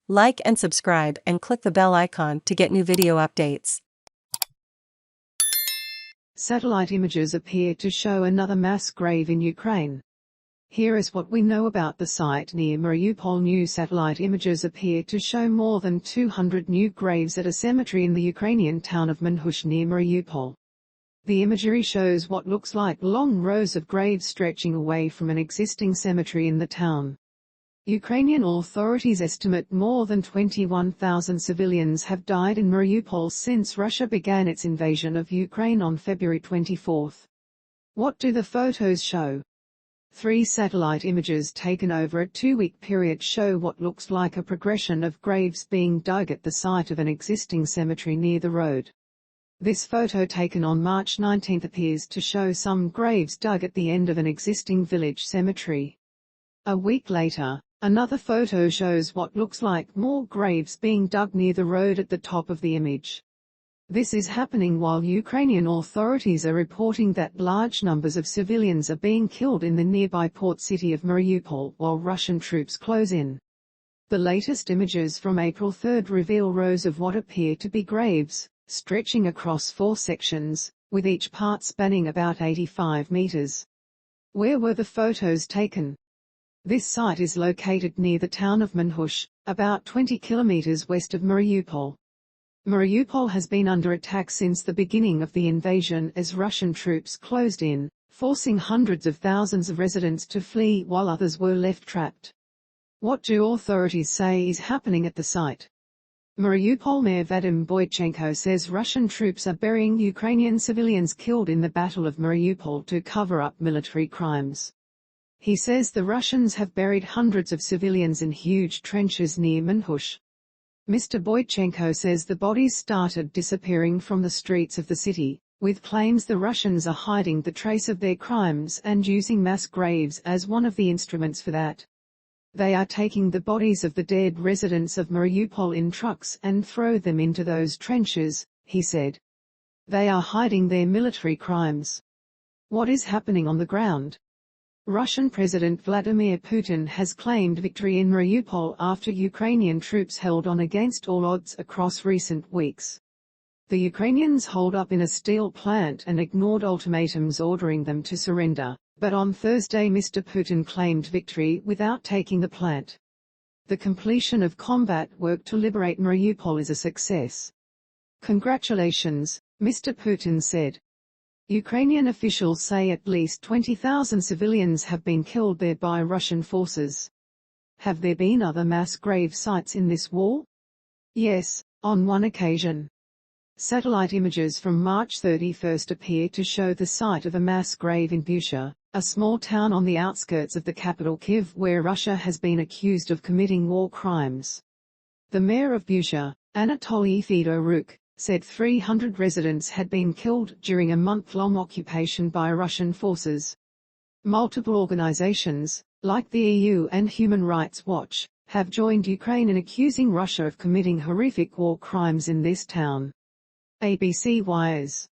Like and subscribe and click the bell icon to get new video updates. Satellite images appear to show another mass grave in Ukraine. Here is what we know about the site near Mariupol. New satellite images appear to show more than 200 new graves at a cemetery in the Ukrainian town of Manhush near Mariupol. The imagery shows what looks like long rows of graves stretching away from an existing cemetery in the town. Ukrainian authorities estimate more than 21,000 civilians have died in Mariupol since Russia began its invasion of Ukraine on February 24. What do the photos show? 3 satellite images taken over a 2-week period show what looks like a progression of graves being dug at the site of an existing cemetery near the road. This photo taken on March 19 appears to show some graves dug at the end of an existing village cemetery. A week later, another photo shows what looks like more graves being dug near the road at the top of the image. This is happening while Ukrainian authorities are reporting that large numbers of civilians are being killed in the nearby port city of Mariupol while Russian troops close in. The latest images from April 3 reveal rows of what appear to be graves, stretching across 4 sections, with each part spanning about 85 meters. Where were the photos taken? This site is located near the town of Manhush, about 20 kilometers west of Mariupol. Mariupol has been under attack since the beginning of the invasion as Russian troops closed in, forcing hundreds of thousands of residents to flee while others were left trapped. What do authorities say is happening at the site? Mariupol Mayor Vadym Boychenko says Russian troops are burying Ukrainian civilians killed in the Battle of Mariupol to cover up military crimes. He says the Russians have buried hundreds of civilians in huge trenches near Manhush. Mr. Boychenko says the bodies started disappearing from the streets of the city, with claims the Russians are hiding the trace of their crimes and using mass graves as one of the instruments for that. They are taking the bodies of the dead residents of Mariupol in trucks and throw them into those trenches, he said. They are hiding their military crimes. What is happening on the ground? Russian President Vladimir Putin has claimed victory in Mariupol after Ukrainian troops held on against all odds across recent weeks. The Ukrainians holed up in a steel plant and ignored ultimatums ordering them to surrender, but on Thursday Mr Putin claimed victory without taking the plant. The completion of combat work to liberate Mariupol is a success. Congratulations, Mr Putin said. Ukrainian officials say at least 20,000 civilians have been killed there by Russian forces. Have there been other mass grave sites in this war? Yes, on one occasion. Satellite images from March 31 appear to show the site of a mass grave in Bucha, a small town on the outskirts of the capital Kyiv where Russia has been accused of committing war crimes. The mayor of Bucha, Anatoliy Fedoruk, said 300 residents had been killed during a month-long occupation by Russian forces. Multiple organizations, like the EU and Human Rights Watch, have joined Ukraine in accusing Russia of committing horrific war crimes in this town. ABC Wires